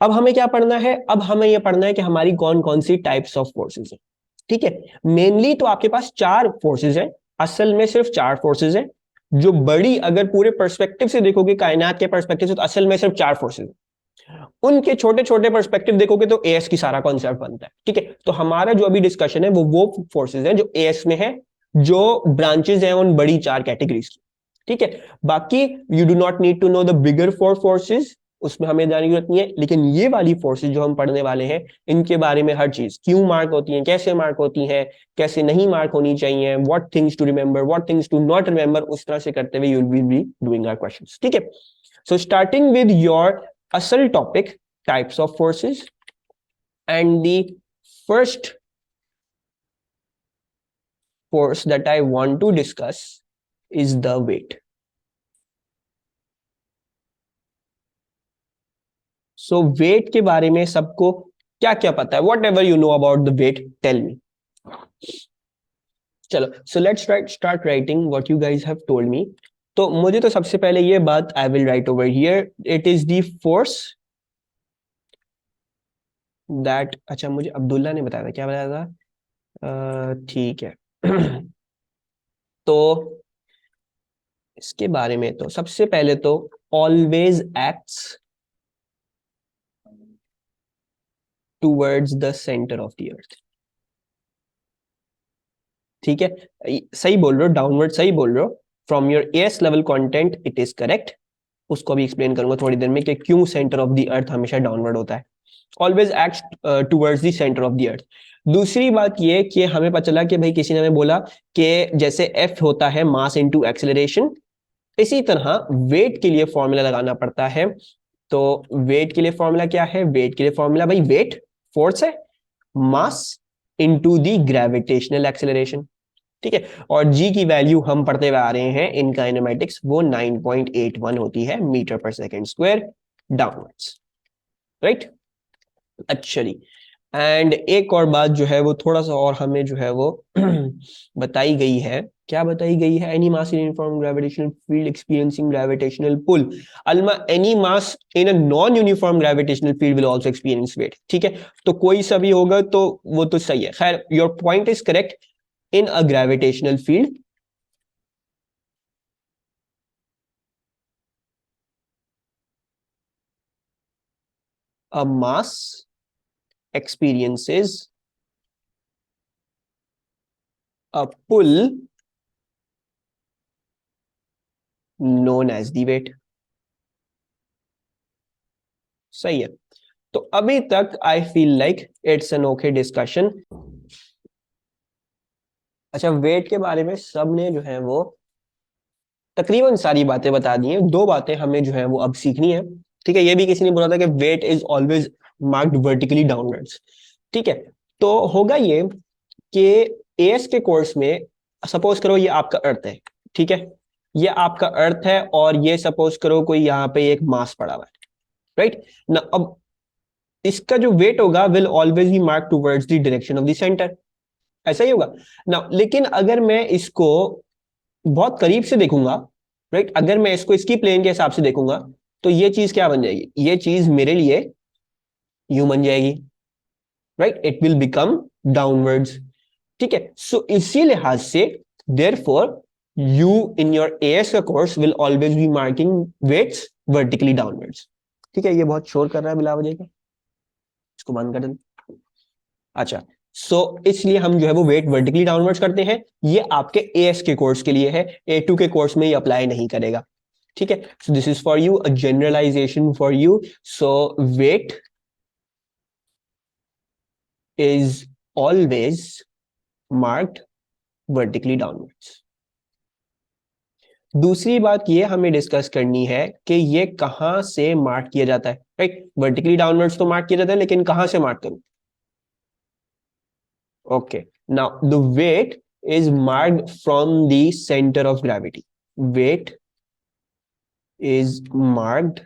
अब हमें क्या पढ़ना है, अब हमें यह पढ़ना है कि हमारी कौन कौन सी टाइप्स ऑफ फोर्सेस है। ठीक है, मेनली तो आपके पास चार फोर्सेस हैं, असल में सिर्फ चार फोर्सेस हैं। जो बड़ी, अगर पूरे पर्सपेक्टिव से देखोगे, कायनात के पर्सपेक्टिव से, तो असल में सिर्फ चार फोर्सेस हैं। उनके छोटे छोटे पर्सपेक्टिव देखोगे तो एएस की सारा कॉन्सेप्ट बनता है। ठीक है, तो हमारा जो अभी डिस्कशन है वो फोर्सेस है जो एएस में है, जो ब्रांचेस हैं उन बड़ी चार कैटेगरीज की। ठीक है, बाकी you do not need to know the bigger four forces, उसमें हमें जाने की जरूरत नहीं है। लेकिन ये वाली फोर्सेस जो हम पढ़ने वाले हैं, इनके बारे में हर चीज, क्यों मार्क होती हैं, कैसे मार्क होती हैं, कैसे नहीं मार्क होनी चाहिए, what things to remember, what things to not remember, उस तरह से करते हुए you will be doing our questions. ठीक है, so starting with your asal topic, types of forces, and the first force that I want to discuss is the weight. So weight के बारे में सबको क्या क्या पता है? Whatever you know about the weight, tell me. चलो, so let's start writing what you guys have told me. तो मुझे तो सबसे पहले ये बात I will write over here. It is the force that, अच्छा मुझे अब्दुल्ला ने बताया था, क्या बताया था? ठीक है। तो इसके बारे में तो सबसे पहले तो always acts towards the centre of the earth. ठीक है, सही बोल रहे हो, डाउनवर्ड सही बोल रहे हो। From your S level content it is correct. उसको भी एक्सप्लेन करूंगा थोड़ी देर में कि क्यों सेंटर ऑफ द अर्थ हमेशा डाउनवर्ड होता है। Always act towards the centre of the earth. दूसरी बात ये कि हमें पता चला कि भाई किसी ने हमें बोला कि जैसे एफ होता है मास इनटू एक्सेलरेशन, इसी तरह वेट के लिए फॉर्मूला लगाना पड़ता है। तो वेट के लिए फॉर्मूला क्या है? वेट के लिए फॉर्मूला भाई वेट फोर्स है, mass into the gravitational acceleration. ठीक है, और जी की वैल्यू हम पढ़ते हुए आ रहे हैं इन काइनेमेटिक्स, वो 9.81 होती है मीटर पर सेकेंड स्क्वायर डाउनवर्ड्स। राइट, अच्छा जी। एंड एक और बात जो है वो थोड़ा सा और हमें जो है वो बताई गई है। क्या बताई गई है? Any mass in uniform gravitational field experiencing gravitational pull. अल्मा any mass in a non uniform gravitational field will also experience weight. ठीक है, तो कोई सा भी होगा तो वो तो सही है। खैर, your point is correct. In a gravitational field a mass experiences a pull known as the weight। सही है, तो अभी तक I feel like it's an okay discussion. अच्छा, वेट के बारे में सबने जो है वो तकरीबन सारी बातें बता दी हैं। दो बातें हमें जो है वो अब सीखनी है। ठीक है, ये भी किसी ने बोला था कि weight is always marked vertically downwards. ठीक है, तो होगा ये कि एएस के कोर्स में सपोज करो ये आपका अर्थ है। ठीक है, ये आपका अर्थ है और ये सपोज करो कोई यहाँ पे एक मास पड़ा हुआ है। राइट ना, अब इसका जो वेट होगा will always B mark towards the direction of the centre. ऐसा ही होगा ना। लेकिन अगर मैं इसको बहुत करीब से देखूंगा, राइट, अगर मैं इसको इसकी प्लेन के हिसाब से देखूंगा, तो ये चीज क्या बन जाएगी? ये चीज मेरे लिए यूं बन जाएगी। Right, it will become downwards. ठीक है, सो इसी लिहाज से therefore you in your AS का course will always be marking weights vertically downwards. ठीक है, ये बहुत शोर कर रहा है बिला वजह का, इसको बंद कर दें। अच्छा, सो इसलिए हम जो है वो वेट वर्टिकली डाउनवर्ड्स करते हैं। ये आपके एएस के कोर्स के लिए है, ए टू के कोर्स में ये अप्लाई नहीं करेगा। ठीक है, so this is for you, a generalization for you. So weight is always marked vertically downwards. दूसरी बात ये हमें डिस्कस करनी है कि ये कहां से मार्क किया जाता है। राइट, वर्टिकली डाउनवर्ड्स तो मार्क किया जाता है, लेकिन कहां से मार्क करूं? Okay, now the weight is marked from the center of gravity. Weight is marked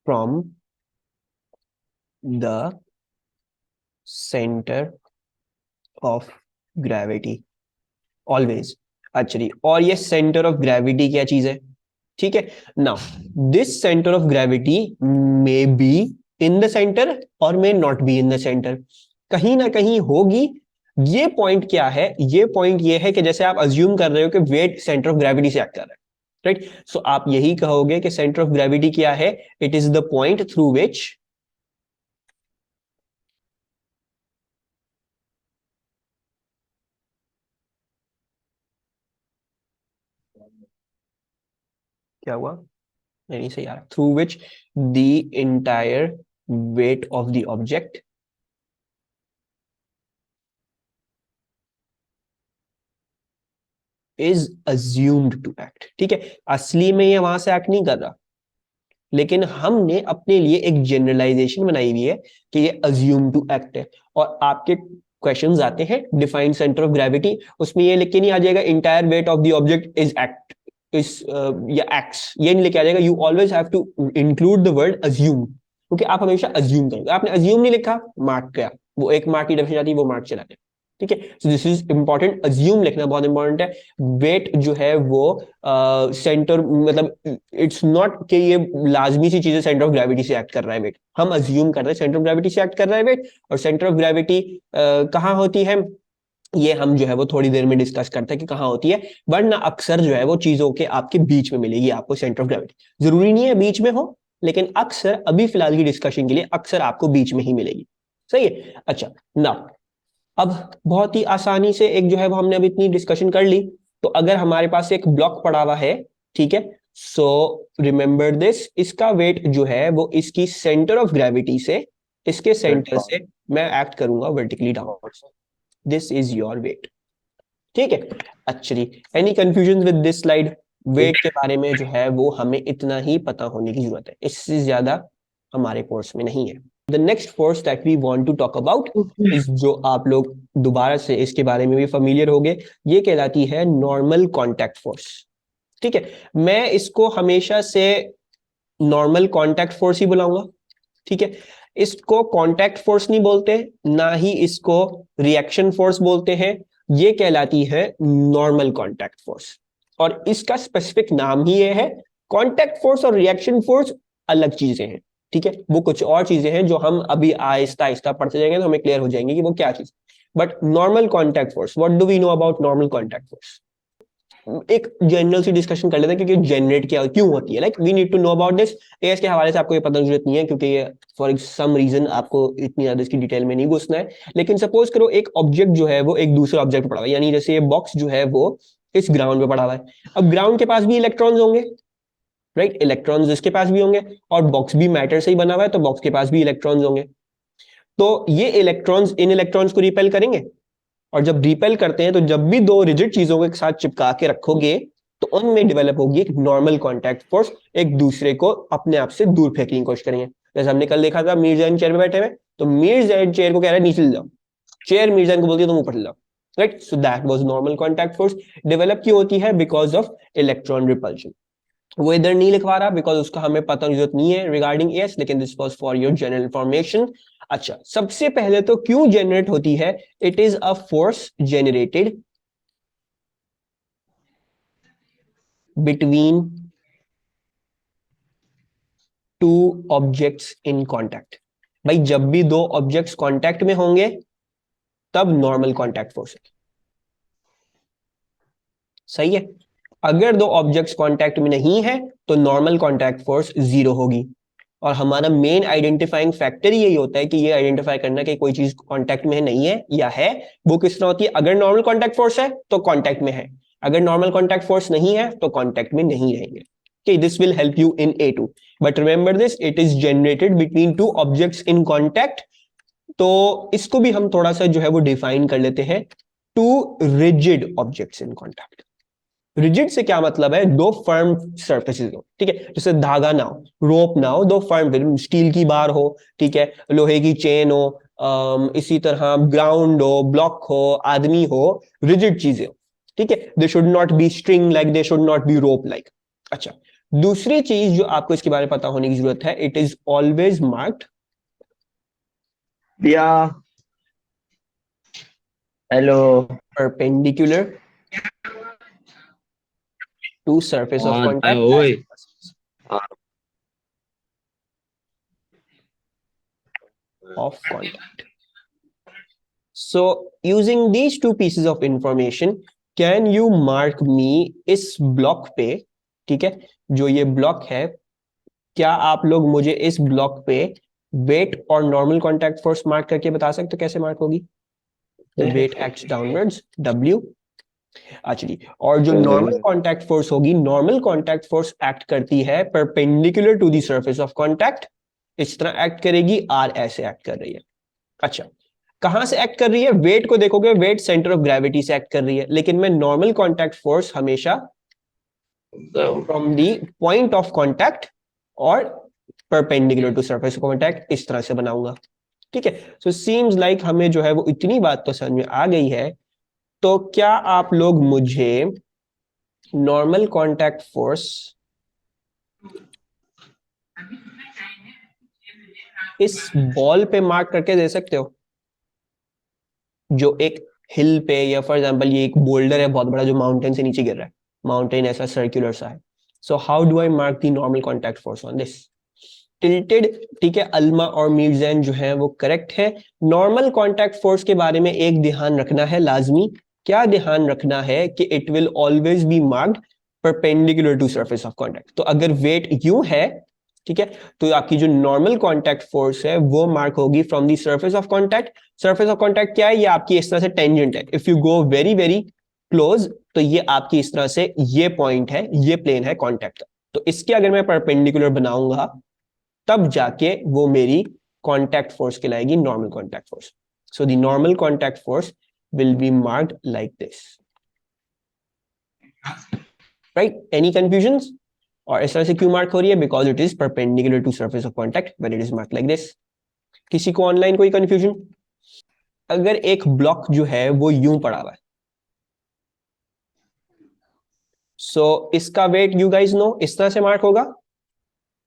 from the center of gravity always। अच्छा जी, और ये सेंटर ऑफ ग्रेविटी क्या चीज है? ठीक है। Now this centre of gravity may be in the centre और may not be in the centre, कहीं ना कहीं होगी। ये पॉइंट क्या है, ये पॉइंट ये है कि जैसे आप अज्यूम कर रहे हो कि वेट सेंटर ऑफ ग्रेविटी से एक्ट कर रहा है, राइट। सो आप यही कहोगे कि सेंटर ऑफ ग्रेविटी क्या है, it is the point through which क्या हुआ, नहीं सही आ रहा, through which the entire weight of the object is assumed to act. ठीक है, असली में ये वहां से एक्ट नहीं कर रहा, लेकिन हमने अपने लिए एक जनरलाइजेशन बनाई हुई है कि ये अज्यूम टू एक्ट है। और आपके क्वेश्चंस आते हैं डिफाइन सेंटर ऑफ ग्रेविटी, उसमें ये लिख के नहीं आ जाएगा entire weight of the object is act इस या एक्ट्स, ये नहीं लेके आ जाएगा। You always have to include the word assume, क्योंकि आप हमेशा अज्यूम करोगे। आपने अज्यूम नहीं लिखा, मार्क गया, वो एक मार्क की डेफिनेशन आती है, वो मार्क चला गया। ठीक है, so this is important, assume लिखना बहुत इंपॉर्टेंट है। वेट जो है वो सेंटर मतलब इट्स नॉट कि ये लाजमी सी चीजें सेंटर ऑफ ग्रेविटी से एक्ट कर रहा है वेट, हम अज्यूम कर रहे हैं सेंटर ऑफ ग्रेविटी से एक्ट कर रहा है वेट। और सेंटर ऑफ ग्रेविटी कहाँ होती है, ये हम जो है वो थोड़ी देर में डिस्कस करते हैं कि कहाँ होती है। वरना अक्सर जो है वो चीजों के आपके बीच में मिलेगी आपको सेंटर ऑफ ग्रेविटी, जरूरी नहीं है बीच में हो, लेकिन अक्सर अभी फिलहाल की डिस्कशन के लिए अक्सर आपको बीच में ही मिलेगी। सही है। अच्छा, ना अब बहुत ही आसानी से एक जो है वो हमने अभी इतनी डिस्कशन कर ली, तो अगर हमारे पास एक ब्लॉक पड़ा हुआ है, ठीक है, सो रिमेंबर दिस, इसका वेट जो है वो इसकी सेंटर ऑफ ग्रेविटी से, इसके सेंटर से मैं एक्ट करूंगा vertically downwards, this is your weight. ठीक है, अच्छा जी, any confusion with this slide? Weight के बारे में जो है वो हमें इतना ही पता होने की जरूरत है, इससे ज्यादा हमारे कोर्स में नहीं है। The next force that we want to talk about is, जो आप लोग दोबारा से इसके बारे में भी फेमिलियर होंगे, ये कहलाती है नॉर्मल कांटेक्ट फोर्स। ठीक है, मैं इसको हमेशा से नॉर्मल कांटेक्ट फोर्स ही बुलाऊंगा। ठीक है, इसको कांटेक्ट फोर्स नहीं बोलते, ना ही इसको रिएक्शन फोर्स बोलते हैं, ये कहलाती है नॉर्मल कांटेक्ट फोर्स। और इसका स्पेसिफिक नाम ही ये है। कांटेक्ट फोर्स और रिएक्शन फोर्स अलग चीजें हैं। ठीक है, वो कुछ और चीजें हैं जो हम अभी आहिस्ता आहिस्ता पढ़ते जाएंगे तो हमें क्लियर हो जाएंगे कि वो क्या चीज। But normal contact force, what do we know about normal contact force? एक जनरल सी डिस्कशन कर लेते हैं कि जनरेट क्या क्यों होती है, like we need to know about this. एएस के हवाले से आपको ये पता जरूरत नहीं है, क्योंकि ये फॉर सम रीजन आपको इतनी ज्यादा इसकी डिटेल में नहीं घुसना है। लेकिन सपोज करो एक ऑब्जेक्ट जो है वो एक दूसरे ऑब्जेक्ट पर पड़ा हुआ है, यानी जैसे ये बॉक्स जो है वो इस ग्राउंड पे पड़ा हुआ है। अब ग्राउंड के पास भी इलेक्ट्रॉन्स होंगे, राइट, इलेक्ट्रॉन्स इसके पास भी होंगे, और बॉक्स भी मैटर से ही बना हुआ है तो बॉक्स के पास भी इलेक्ट्रॉन्स होंगे। तो ये इलेक्ट्रॉन्स इन इलेक्ट्रॉन्स को रिपेल करेंगे, और जब रिपेल करते हैं तो जब भी दो रिजिड चीजों को एक साथ चिपका के रखोगे तो उनमें डेवलप होगी एक नॉर्मल कांटेक्ट फोर्स, एक दूसरे को अपने आप से दूर फेंकने की कोशिश करेंगे। जैसे हमने कल देखा था, मीर जैन चेयर पे बैठे हुए, तो मीर जैन चेयर को कह रहा है नीचे जाओ, चेयर मीर जैन को बोलती है तुम ऊपर चले जाओ, right. So that was normal contact force. Develop क्यों होती है? Because of electron repulsion. वो इधर नहीं लिखवा रहा बिकॉज उसका हमें पता जरूरत नहीं है रिगार्डिंग एस, लेकिन this was for your general information. अच्छा, सबसे पहले तो क्यों जनरेट होती है? It is a force generated between two objects in contact. भाई जब भी दो ऑब्जेक्ट्स कांटेक्ट में होंगे तब नॉर्मल कांटेक्ट फोर्स है। सही है, अगर दो ऑब्जेक्ट्स कांटेक्ट में नहीं है तो नॉर्मल कांटेक्ट फोर्स जीरो होगी। और हमारा मेन आइडेंटिफाइंग फैक्टर यही होता है कि ये आइडेंटिफाई करना कि कोई चीज कांटेक्ट में है नहीं है या है। वो किस तरह होती है? अगर नॉर्मल कांटेक्ट फोर्स है तो कांटेक्ट में है, अगर नॉर्मल कांटेक्ट फोर्स नहीं है तो कांटेक्ट में नहीं रहेंगे। Okay, this will help you in A2. But remember this, it is generated between two objects in contact. तो इसको भी हम थोड़ा सा जो है वो डिफाइन कर लेते हैं, two rigid objects in contact. Rigid से क्या मतलब है? दो फर्म सर्फेसिस हो, ठीक है, जैसे धागा ना हो, रोप ना हो, दो फर्म, स्टील की बार हो, ठीक है, लोहे की चेन हो, इसी तरह ग्राउंड हो, ब्लॉक हो, आदमी हो, रिजिड चीजें हो। ठीक है, they should not be string like, they should not be rope like. अच्छा, दूसरी चीज जो आपको इसके बारे में पता होने की जरूरत है, इट इज ऑलवेज मार्क्ड या hello perpendicular to surface of कौन आए कॉन्टैक्ट ओए of contact. So using these two pieces of information, can you mark me इस ब्लॉक पे, ठीक है, जो ये ब्लॉक है, क्या आप लोग मुझे इस ब्लॉक पे वेट और नॉर्मल कांटेक्ट फोर्स मार्क करके बता सकते हो कैसे मार्क होगी? Weight acts downwards, W. अच्छा जी, और जो नॉर्मल कांटेक्ट फोर्स होगी, नॉर्मल कांटेक्ट फोर्स एक्ट करती है perpendicular to the surface of contact, इस तरह एक्ट करेगी, आर ऐसे एक्ट कर रही है। अच्छा, कहां से एक्ट कर रही है? वेट को देखोगे, वेट सेंटर ऑफ ग्रेविटी से एक्ट कर रही है, लेकिन मैं नॉर्मल कांटेक्ट फोर्स हमेशा from the point of contact और perpendicular to surface of contact इस तरह से बनाऊंगा। ठीक है, सो सीम्स लाइक हमें जो है वो इतनी बात तो समझ में आ गई है। तो क्या आप लोग मुझे नॉर्मल कांटेक्ट फोर्स इस बॉल पे मार्क करके दे सकते हो, जो एक हिल पे, या फॉर एग्जांपल ये एक बोल्डर है बहुत बड़ा जो माउंटेन से नीचे गिर रहा है, माउंटेन ऐसा सर्कुलर सा है, so how do I mark the normal contact force on this? Tilted, ठीक है, अल्मा और मीरजैन जो है वो करेक्ट है। नॉर्मल कांटेक्ट फोर्स के बारे में एक ध्यान रखना है लाजमी, क्या ध्यान रखना है कि it will always be marked perpendicular to surface of contact. तो अगर वेट यूं है, ठीक है, तो आपकी जो नॉर्मल कांटेक्ट फोर्स है वो मार्क होगी from the surface of contact. Surface of contact क्या है? ये आपकी इस तरह से टेंजेंट है, if you go very very close तो ये आपकी इस तरह से ये पॉइंट है, ये प्लेन है कांटेक्ट। तो इसके अगर मैं परपेंडिकुलर बनाऊंगा तब जाके वो मेरी कांटेक्ट फोर्स कहलाएगी, normal contact force. So the normal contact force will be marked like this, right? Any confusions? और इस तरह से क्यों मार्क हो रही है? Because it is perpendicular to surface of contact when it is marked like this. किसी को ऑनलाइन कोई कंफ्यूजन? अगर एक ब्लॉक जो है वो यूं पड़ा हुआ है, सो इसका वेट यू गाइस नो इस तरह से मार्क होगा,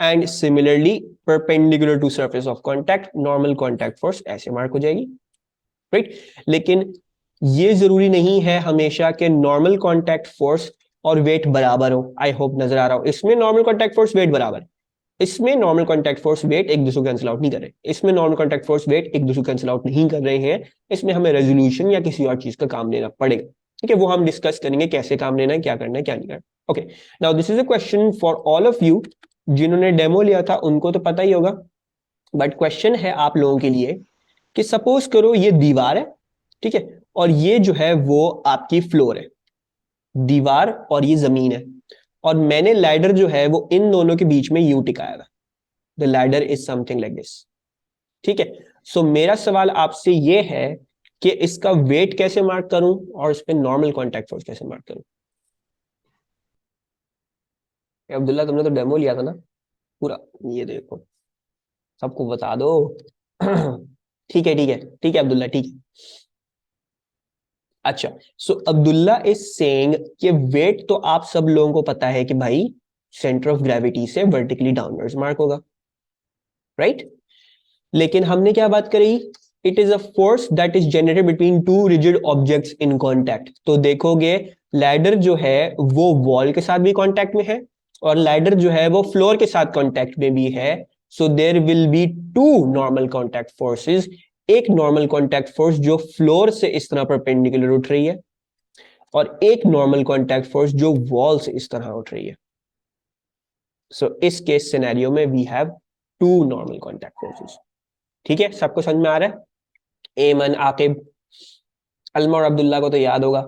and similarly perpendicular to surface of contact normal contact force ऐसे मार्क हो जाएगी, राइट? लेकिन ये जरूरी नहीं है हमेशा कि नॉर्मल कांटेक्ट फोर्स और वेट बराबर हो। आई होप नजर आ रहा हो, इसमें नॉर्मल कांटेक्ट फोर्स वेट बराबर है, इसमें नॉर्मल कांटेक्ट फोर्स वेट एक दूसरे को कैंसिल आउट नहीं कर रहे, इसमें नॉर्मल कांटेक्ट फोर्स वेट एक दूसरे को कैंसिल आउट नहीं कर रहे हैं। इसमें हमें रेजोल्यूशन या किसी और चीज का काम लेना पड़ेगा, ठीक है, वो हम डिस्कस करेंगे कैसे काम लेना है, क्या करना है, क्या नहीं करना। Okay, now this is a question for all of you. जिन्होंने डेमो लिया था उनको तो पता ही होगा, बट क्वेश्चन है आप लोगों के लिए कि सपोज करो ये दीवार है, ठीक है, और ये जो है वो आपकी फ्लोर है, दीवार और ये जमीन है, और मैंने लैडर जो है वो इन दोनों के बीच में यूं टिकाया था। The ladder is something like this, ठीक है। सो मेरा सवाल आपसे ये है कि इसका वेट कैसे मार्क करूं और इस पे नॉर्मल कांटेक्ट फोर्स कैसे मार्क करूं? अब्दुल्ला तुमने तो डेमो लिया था ना पूरा, ये देखो, सबको बता दो। ठीक है ठीक है ठीक है अब्दुल्ला, ठीक है। अच्छा, सो अब्दुल्ला इज सेइंग कि वेट तो आप सब लोगों को पता है कि भाई सेंटर ऑफ ग्रेविटी से वर्टिकली डाउनवर्ड्स मार्क होगा, राइट? लेकिन हमने क्या बात करी? It is a force that is generated between two rigid objects in contact. तो देखोगे लैडर जो है वो वॉल के साथ भी कांटेक्ट में है, और लैडर जो है वो फ्लोर के साथ कांटेक्ट में भी है। So there will be two normal contact forces, एक नॉर्मल कांटेक्ट फोर्स जो फ्लोर से इस तरह परपेंडिकुलर उठ रही है, और एक नॉर्मल कांटेक्ट फोर्स जो वॉल से इस तरह उठ रही है। सो इस केस सिनेरियो में we have two normal contact forces. ठीक है, सबको समझ में आ रहा है? एमन, आकिब, अलमा और अब्दुल्ला को तो याद होगा।